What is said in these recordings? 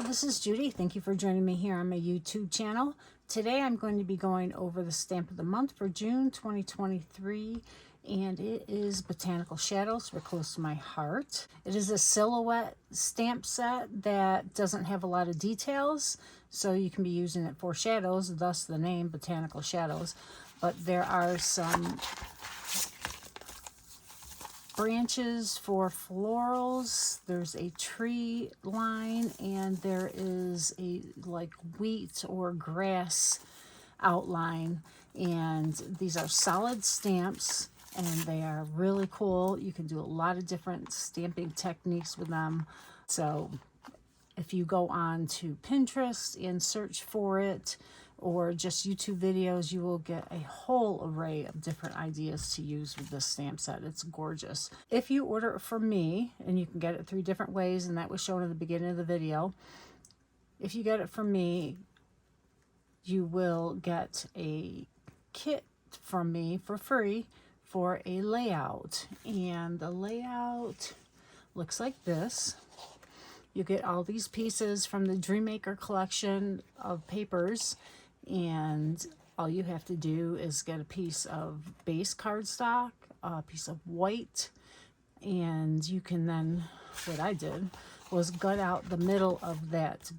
this is Judy. Thank you for joining me here on my YouTube channel. Today I'm going to be going over the stamp of the month for June 2023, and it is Botanical Shadows. We're close to my heart. It is a silhouette stamp set that doesn't have a lot of details, so you can be using it for shadows, thus the name Botanical Shadows. But there are some branches for florals, there's a tree line, and there is a like wheat or grass outline, and these are solid stamps and they are really cool. You can do a lot of different stamping techniques with them. So if you go on to Pinterest and search for it, or just YouTube videos, you will get a whole array of different ideas to use with this stamp set. It's gorgeous. If you order it from me, and you can get it 3 different ways, and that was shown at the beginning of the video. If you get it from me, you will get a kit from me for free for a layout. And the layout looks like this. You get all these pieces from the DreamMaker collection of papers, and all you have to do is get a piece of base cardstock, a piece of white, and you can then, what I did was gut out the middle of that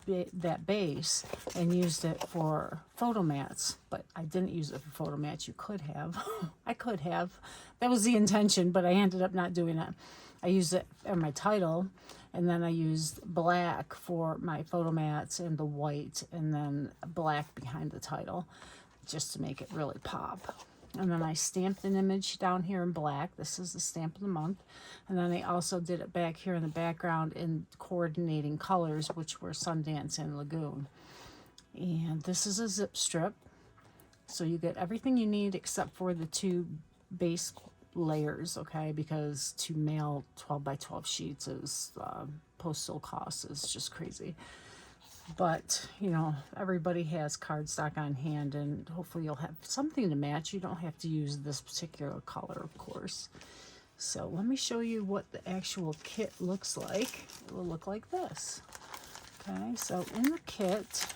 base and used it for photo mats. But I didn't use it for photo mats. You could have. I could have. That was the intention, but I ended up not doing it. I used it for my title, and then I used black for my photo mats and the white, and then black behind the title just to make it really pop. And then I stamped an image down here in black. This is the stamp of the month. And then I also did it back here in the background in coordinating colors, which were Sundance and Lagoon. And this is a zip strip. So you get everything you need except for the 2 base layers, okay, because to mail 12 by 12 sheets is postal cost is just crazy. But you know, everybody has cardstock on hand, and hopefully you'll have something to match. You don't have to use this particular color, of course. So let me show you what the actual kit looks like. It will look like this. Okay, so in the kit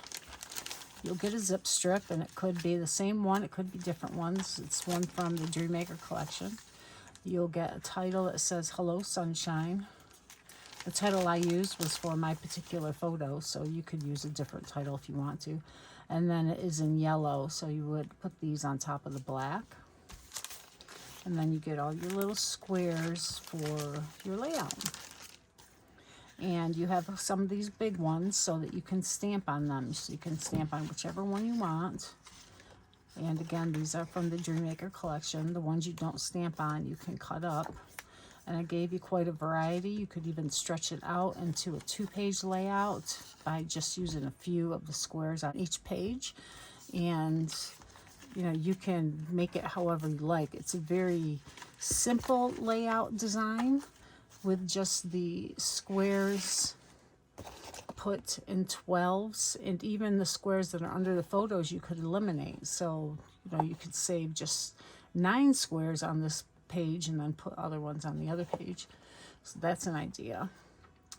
you'll get a zip strip, and it could be the same one, it could be different ones. It's one from the DreamMaker collection. You'll get a title that says Hello Sunshine. The title I used was for my particular photo, so you could use a different title if you want to. And then it is in yellow, so you would put these on top of the black. And then you get all your little squares for your layout. And you have some of these big ones so that you can stamp on them. So you can stamp on whichever one you want. And again, these are from the DreamMaker collection. The ones you don't stamp on, you can cut up. And I gave you quite a variety. You could even stretch it out into a 2-page layout by just using a few of the squares on each page. And you know, you can make it however you like. It's a very simple layout design with just the squares put in 12s, and even the squares that are under the photos you could eliminate. So you know, you could save just 9 squares on this page and then put other ones on the other page. So that's an idea.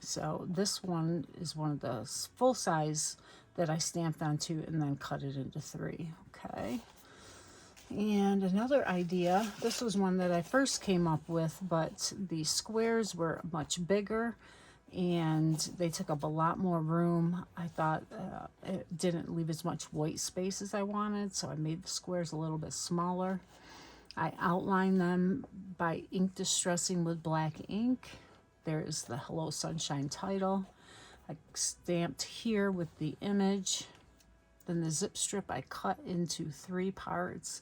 So this one is one of the full size that I stamped onto and then cut it into 3. Okay. And another idea, this was one that I first came up with, but the squares were much bigger and they took up a lot more room. I thought it didn't leave as much white space as I wanted, so I made the squares a little bit smaller. I outlined them by ink distressing with black ink. There is the Hello Sunshine title. I stamped here with the image. Then the zip strip I cut into 3 parts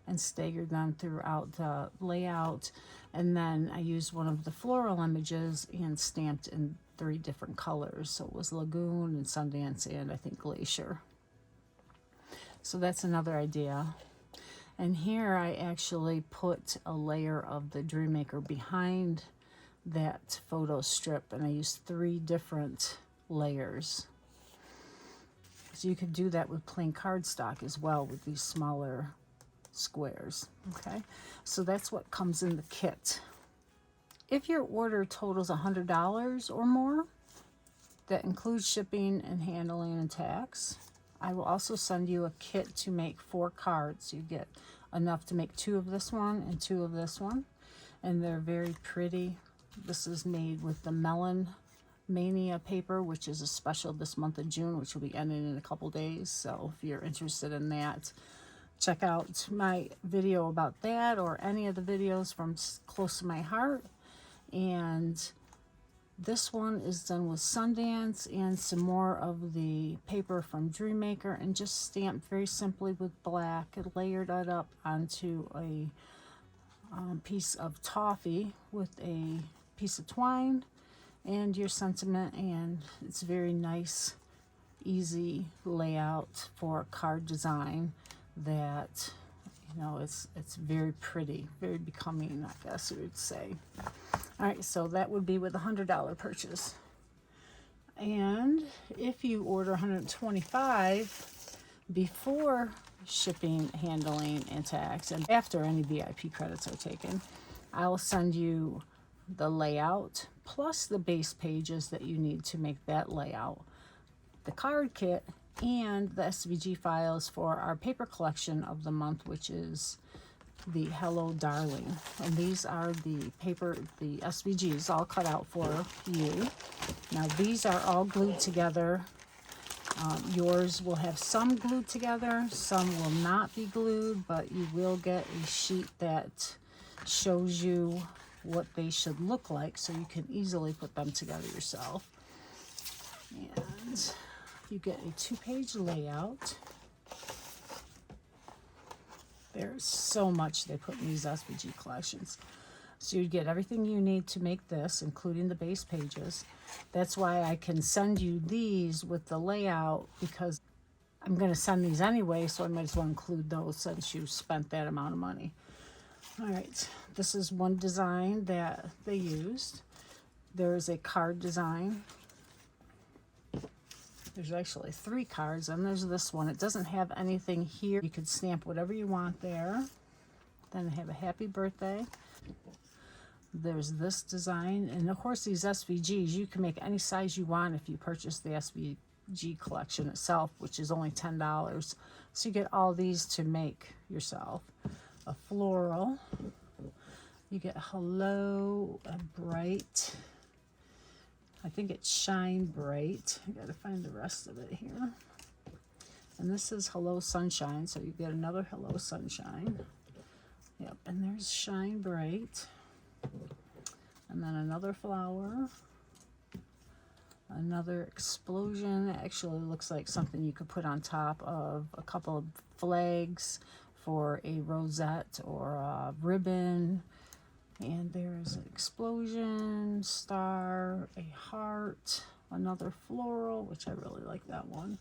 and staggered them throughout the layout. And then I used one of the floral images and stamped in 3 different colors. So it was Lagoon and Sundance and I think Glacier. So that's another idea. And here I actually put a layer of the DreamMaker behind that photo strip, and I used 3 different layers. So you could do that with plain cardstock as well with these smaller squares. Okay, so that's what comes in the kit. If your order totals $100 or more, That includes shipping and handling and tax. I will also send you a kit to make 4 cards. You get enough to make 2 of this one and 2 of this one. And they're very pretty. This is made with the Melon Mania paper, which is a special this month of June, which will be ending in a couple days. So if you're interested in that, check out my video about that or any of the videos from close to my heart. And this one is done with Sundance and some more of the paper from DreamMaker, and just stamped very simply with black and layered it up onto a piece of toffee with a piece of twine and your sentiment. And it's very nice, easy layout for card design that, you know, it's very pretty, very becoming, I guess you would say. All right, so that would be with a $100 purchase. And if you order $125 before shipping, handling, and tax, and after any VIP credits are taken, I'll send you the layout plus the base pages that you need to make that layout, the card kit, and the SVG files for our paper collection of the month, which is the Hello Darling. And these are the paper, the SVGs all cut out for you. Now these are all glued together. Yours will have some glued together, some will not be glued, but you will get a sheet that shows you what they should look like, so you can easily put them together yourself. And you get a 2-page layout. There's so much they put in these SVG collections. So you get everything you need to make this, including the base pages. That's why I can send you these with the layout, because I'm going to send these anyway, so I might as well include those since you spent that amount of money. All right, this is one design that they used. There is a card design. There's actually 3 cards, and there's this one. It doesn't have anything here. You could stamp whatever you want there. Then I have a happy birthday. There's this design, and of course these SVGs, you can make any size you want if you purchase the SVG collection itself, which is only $10. So you get all these to make yourself. A floral. You get Hello Bright. I think it's Shine Bright. I gotta find the rest of it here. And this is Hello Sunshine, so you get another Hello Sunshine. Yep, and there's Shine Bright. And then another flower. Another explosion. It actually looks like something you could put on top of a couple of flags for a rosette or a ribbon. And there's an explosion, star, a heart, another floral, which I really like that one,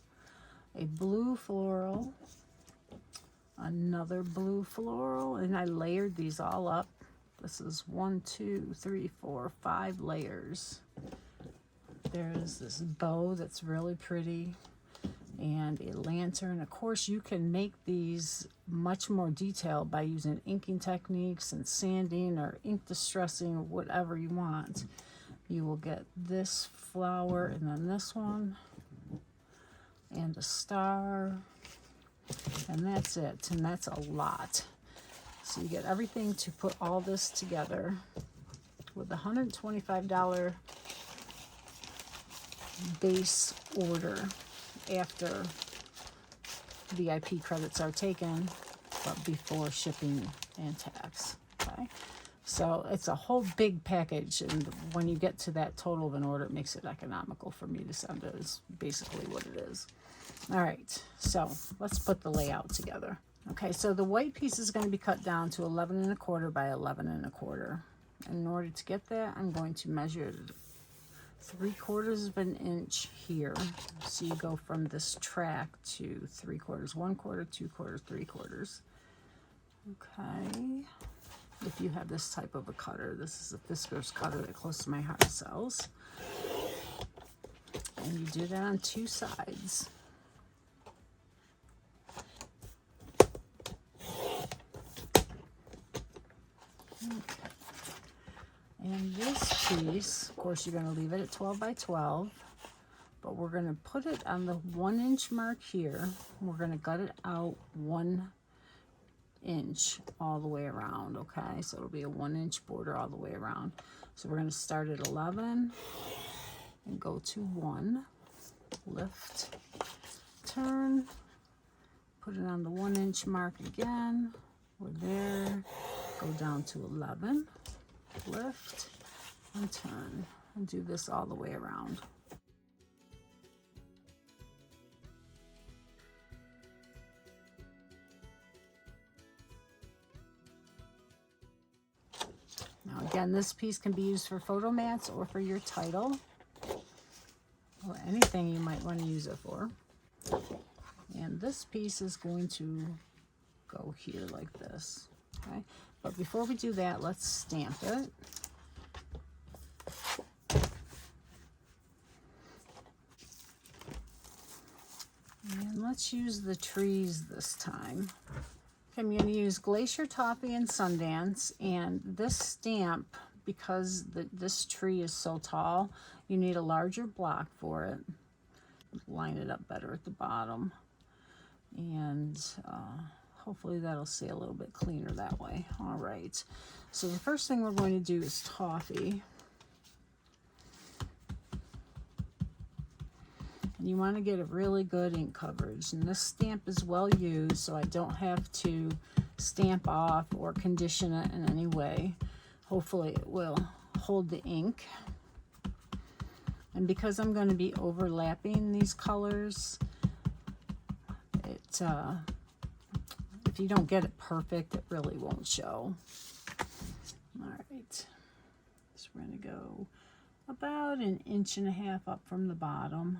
a blue floral, another blue floral, and I layered these all up. This is 1, 2, 3, 4, 5 layers. There's this bow that's really pretty, and a lantern. Of course, you can make these much more detailed by using inking techniques and sanding or ink distressing or whatever you want. You will get this flower and then this one and a star, and that's it, and that's a lot. So you get everything to put all this together with a $125 base order after VIP credits are taken, but before shipping and tax. Okay, so it's a whole big package, and when you get to that total of an order, it makes it economical for me to send it, is basically what it is. All right, so let's put the layout together. Okay, so the white piece is going to be cut down to 11 1/4 by 11 1/4. In order to get that, I'm going to measure 3/4 of an inch here. So you go from this track to 3/4, 1/4, 2/4, 3/4. Okay. If you have this type of a cutter, this is a Fiskars cutter that Close to My Heart sells. And you do that on 2 sides. Okay. And this piece, of course, you're going to leave it at 12 by 12. but we're going to put it on the 1 inch mark here. We're going to gut it out 1 inch all the way around. Okay, so it'll be a 1 inch border all the way around. So we're going to start at 11 and go to 1, lift, turn, put it on the 1 inch mark again. We're there, go down to 11, lift, and turn, and do this all the way around. Now again, this piece can be used for photo mats or for your title, or anything you might want to use it for. And this piece is going to go here like this, okay? But before we do that, let's stamp it. And let's use the trees this time. I'm going to use Glacier Toffee and Sundance, and this stamp, because this tree is so tall, you need a larger block for it. Line it up better at the bottom, and hopefully that'll stay a little bit cleaner that way. All right, so the first thing we're going to do is toffee. And you want to get a really good ink coverage, and this stamp is well used, so I don't have to stamp off or condition it in any way. Hopefully it will hold the ink. And because I'm going to be overlapping these colors, if you don't get it perfect, it really won't show. All right, so we're going to go about 1.5 inches up from the bottom.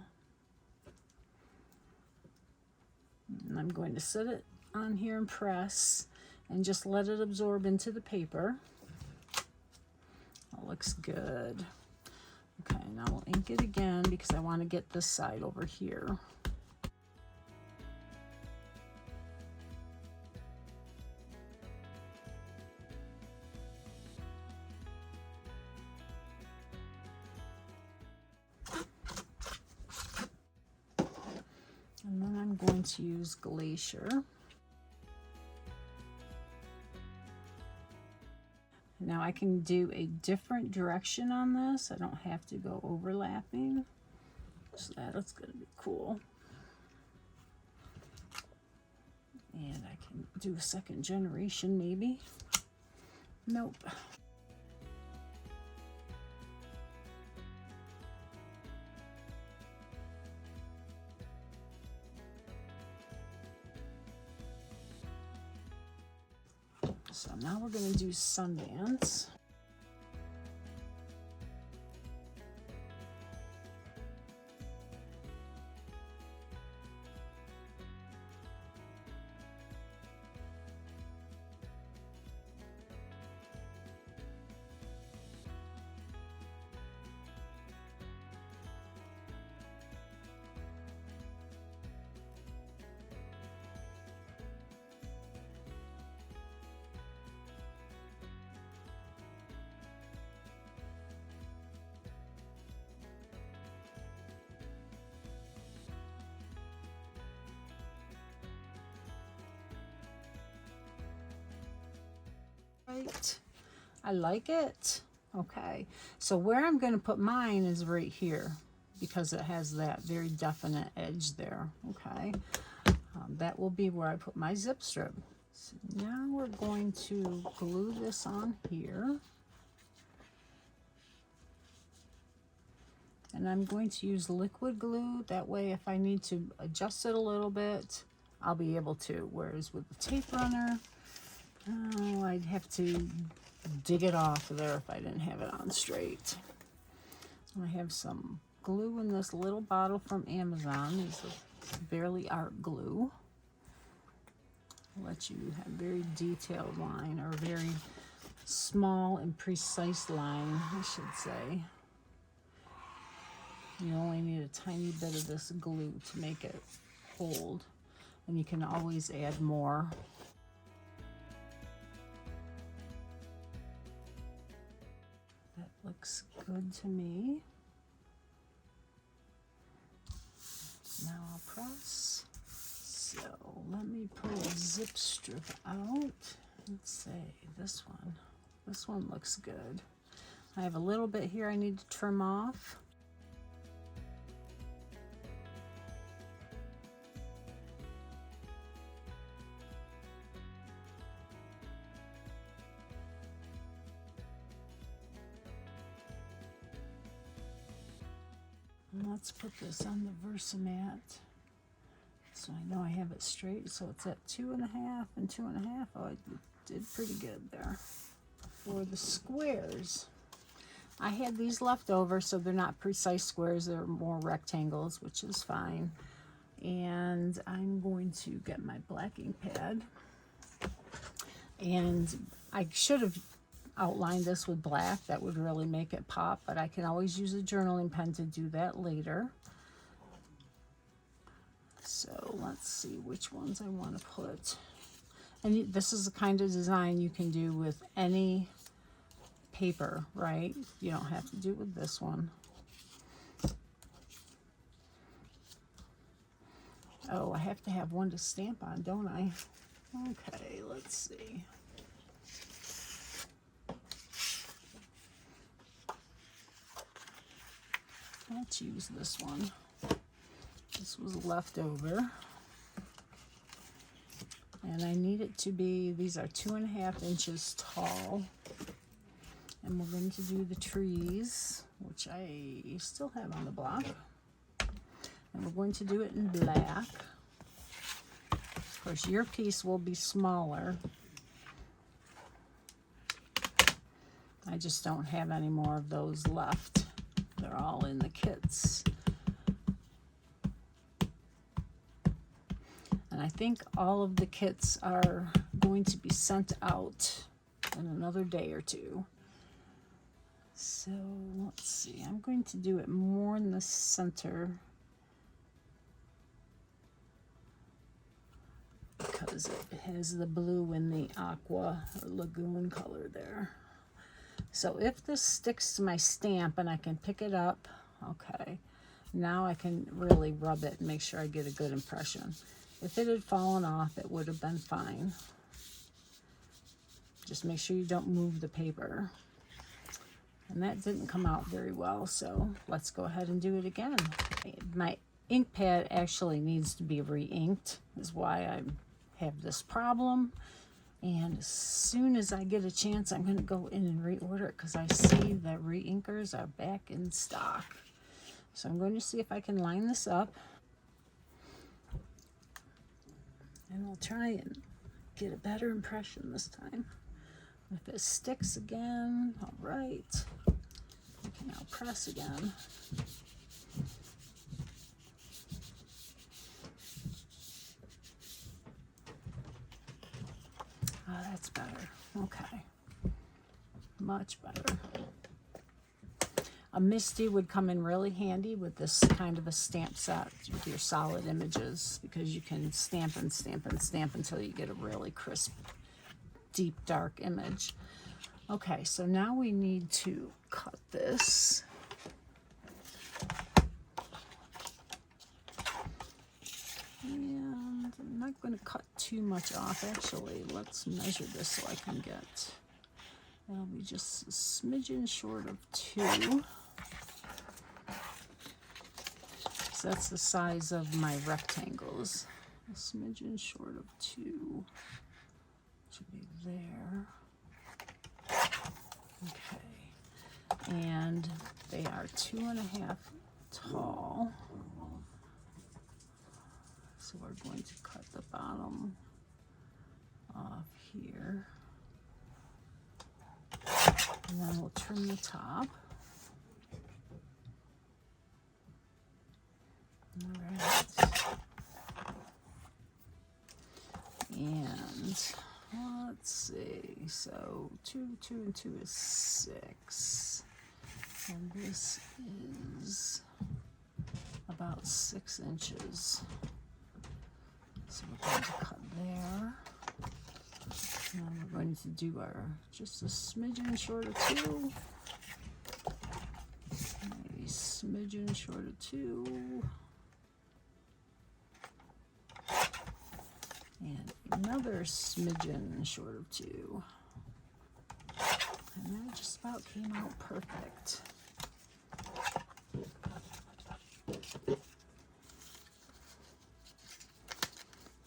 And I'm going to set it on here and press and just let it absorb into the paper. That looks good. Okay, now we'll ink it again because I want to get this side over here. And then I'm going to use Glacier. Now I can do a different direction on this. I don't have to go overlapping. So that's going to be cool. And I can do a second generation maybe. Nope. So now we're going to do Sundance. Right. I like it. Okay, so where I'm going to put mine is right here because it has that very definite edge there. Okay, that will be where I put my zip strip. So now we're going to glue this on here. And I'm going to use liquid glue. That way if I need to adjust it a little bit, I'll be able to. Whereas with the tape runner, oh, I'd have to dig it off of there if I didn't have it on straight. I have some glue in this little bottle from Amazon. It's a Barely Art glue. Let you have very detailed line, or very small and precise line, I should say. You only need a tiny bit of this glue to make it hold, and you can always add more. That looks good to me. Now I'll press. So let me pull a zip strip out. Let's see, this one. This one looks good. I have a little bit here I need to trim off. And let's put this on the Versamat. So I know I have it straight, so it's at 2.5 and 2.5. Oh, I did pretty good there. For the squares, I had these left over, so they're not precise squares, they're more rectangles, which is fine. And I'm going to get my black ink pad. And I should have outlined this with black, that would really make it pop, but I can always use a journaling pen to do that later. So let's see which ones I want to put. And this is the kind of design you can do with any paper, right? You don't have to do it with this one. Oh, I have to have one to stamp on, don't I? Okay, let's see. Let's use this one. This was left over. And I need it to be, these are 2.5 inches tall. And we're going to do the trees, which I still have on the block. And we're going to do it in black. Of course, your piece will be smaller. I just don't have any more of those left. They're all in the kits. And I think all of the kits are going to be sent out in another day or two. So let's see, I'm going to do it more in the center because it has the blue and the aqua or lagoon color there. So if this sticks to my stamp and I can pick it up, okay, now I can really rub it and make sure I get a good impression. If it had fallen off, it would have been fine. Just make sure you don't move the paper. And that didn't come out very well, so let's go ahead and do it again. My ink pad actually needs to be re-inked, is why I have this problem. And as soon as I get a chance, I'm going to go in and reorder it because I see the re-inkers are back in stock. So I'm going to see if I can line this up. And I'll try and get a better impression this time. If it sticks again, all right. I can now press again. Oh, that's better. Okay. Much better. A Misty would come in really handy with this kind of a stamp set with your solid images because you can stamp and stamp and stamp until you get a really crisp, deep, dark image. Okay, so now we need to cut this. And I'm not going to cut too much off. Actually, let's measure this so I can get, it'll be just a smidgen short of 2. So that's the size of my rectangles. A smidgen short of 2 should be there. Okay, and they are 2.5 tall. So we're going to cut the bottom off here. And then we'll trim the top. All right. And let's see. So 2, 2, and 2 is 6. And this is about 6 inches. So we're going to cut there. And then we're going to do our just a smidgen short of 2. Maybe smidgen short of 2. another smidgen short of 2. And that just about came out perfect.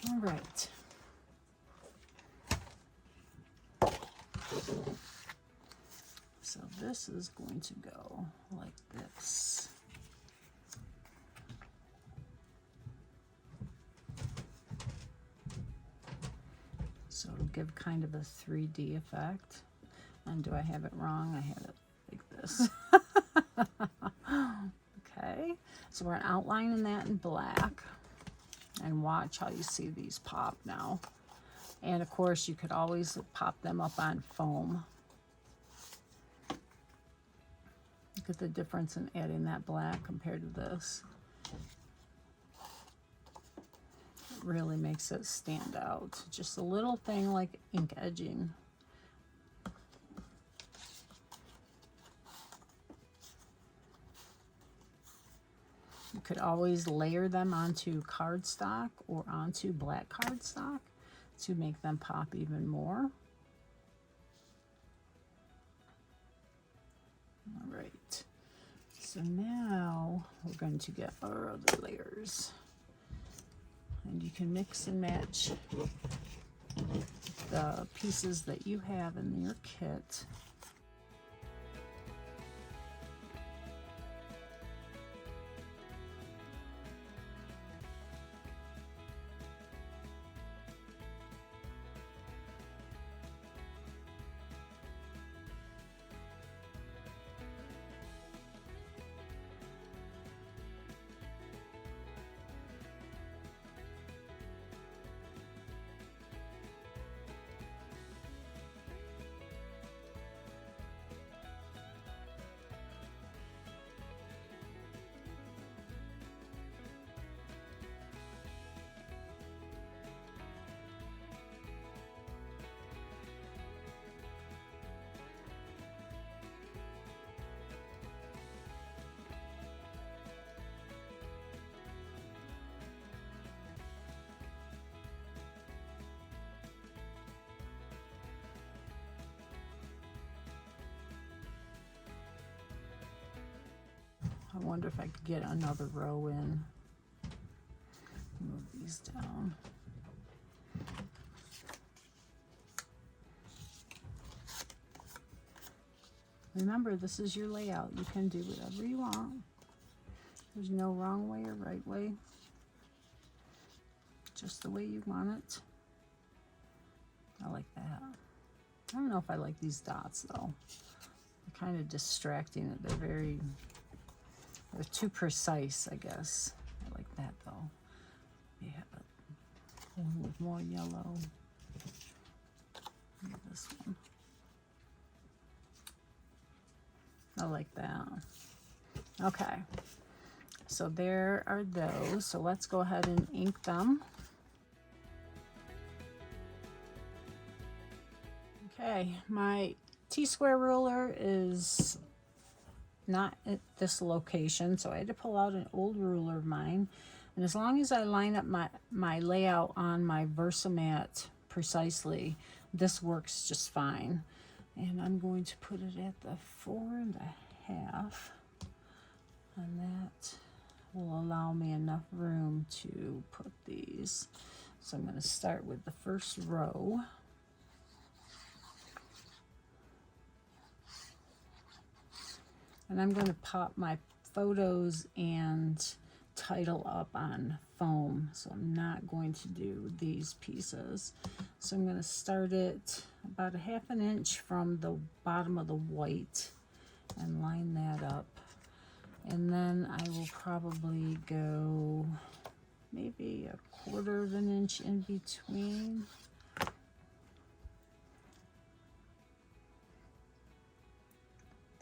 All right. So this is going to go like this. So it'll give kind of a 3D effect. And do I have it wrong? I have it like this. Okay, so we're outlining that in black. And watch how you see these pop now. And of course, you could always pop them up on foam. Look at the difference in adding that black compared to this. It really makes it stand out. Just a little thing like ink edging. You could always layer them onto cardstock or onto black cardstock to make them pop even more. All right, so now we're going to get our other layers. And you can mix and match the pieces that you have in your kit. I wonder if I could get another row in. Move these down. Remember, this is your layout. You can do whatever you want. There's no wrong way or right way. Just the way you want it. I like that. I don't know if I like these dots though. They're kind of distracting. They're too precise, I guess. I like that though. We have one with more yellow. Look at this one. I like that. Okay, so there are those. So let's go ahead and ink them. Okay, my T-square ruler is not at this location, so I had to pull out an old ruler of mine. And as long as I line up my layout on my Versamat precisely, this works just fine. And I'm going to put it at the 4.5, and that will allow me enough room to put these. So I'm going to start with the first row. And I'm going to pop my photos and title up on foam. So I'm not going to do these pieces. So I'm going to start it about 1/2 inch from the bottom of the white and line that up. And then I will probably go maybe 1/4 inch in between.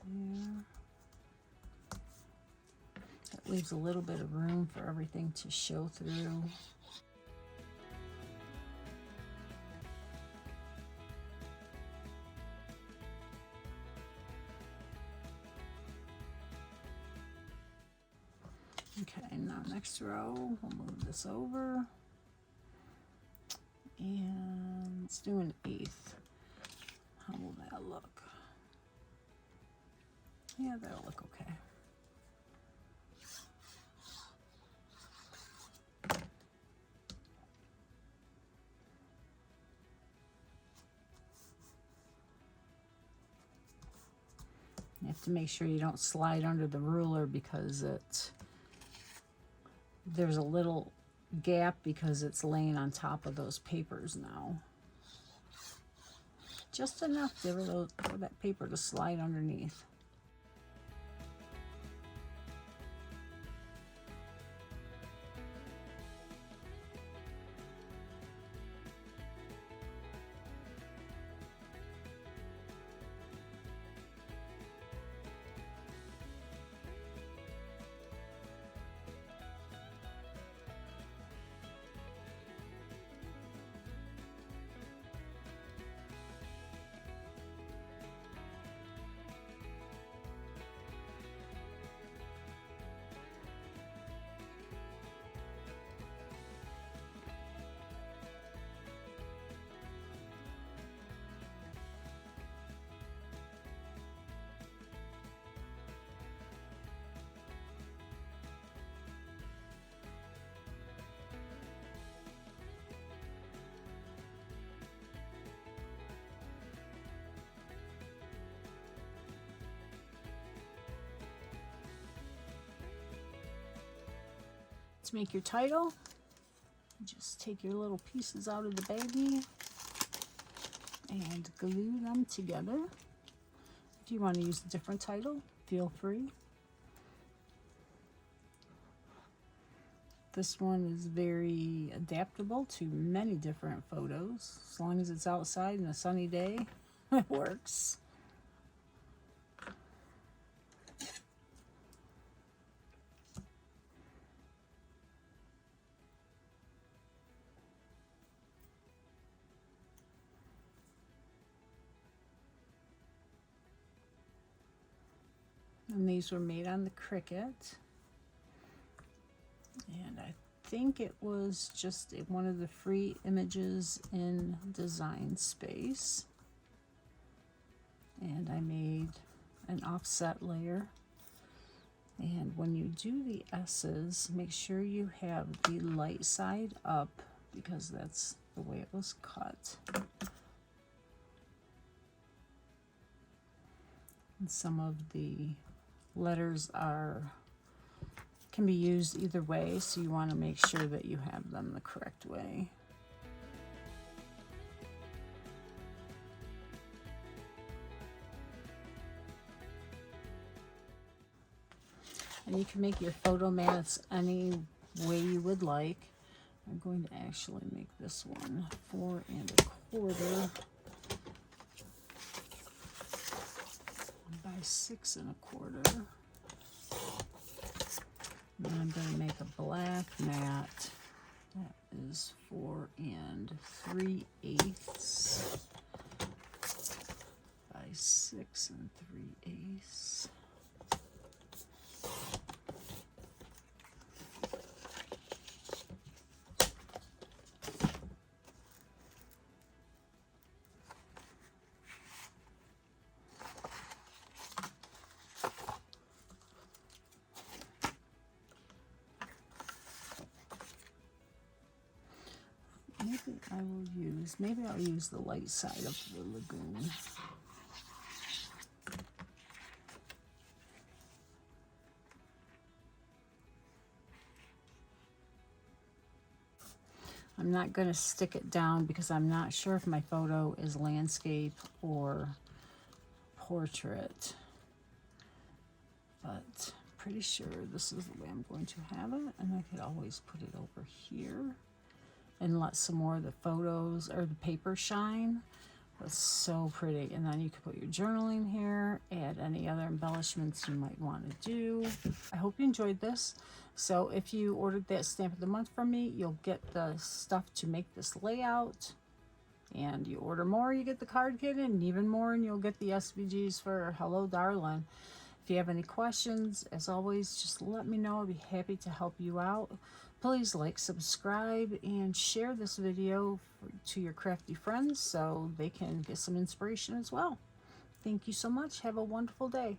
There. That leaves a little bit of room for everything to show through. Okay, now next row, we'll move this over. And let's do an 1/8. How will that look? Yeah, that'll look okay. You have to make sure you don't slide under the ruler because there's a little gap because it's laying on top of those papers now. Just enough for that paper to slide underneath. To make your title, just take your little pieces out of the baggie and glue them together. If you want to use a different title, feel free. This one is very adaptable to many different photos. As long as it's outside and a sunny day, it works. And these were made on the Cricut. And I think it was just one of the free images in Design Space. And I made an offset layer. And when you do the S's, make sure you have the light side up because that's the way it was cut. And some of the letters can be used either way, so you want to make sure that you have them the correct way. And you can make your photo mats any way you would like. I'm going to actually make this one 4 1/4 by 6 1/4. And I'm going to make a black mat that is 4 3/8 by 6 3/8. Maybe I'll use the light side of the lagoon. I'm not going to stick it down because I'm not sure if my photo is landscape or portrait, but pretty sure this is the way I'm going to have it, and I could always put it over here and let some more of the photos or the paper shine. It's so pretty. And then you can put your journaling here, add any other embellishments you might want to do. I hope you enjoyed this. So if you ordered that stamp of the month from me, you'll get the stuff to make this layout. And you order more, you get the card kit, and even more, and you'll get the SVGs for Hello Darlin'. If If you have any questions, as always, just let me know. I'll be happy to help you out. Please like, subscribe, and share this video to your crafty friends so they can get some inspiration as well. Thank you so much. Have a wonderful day.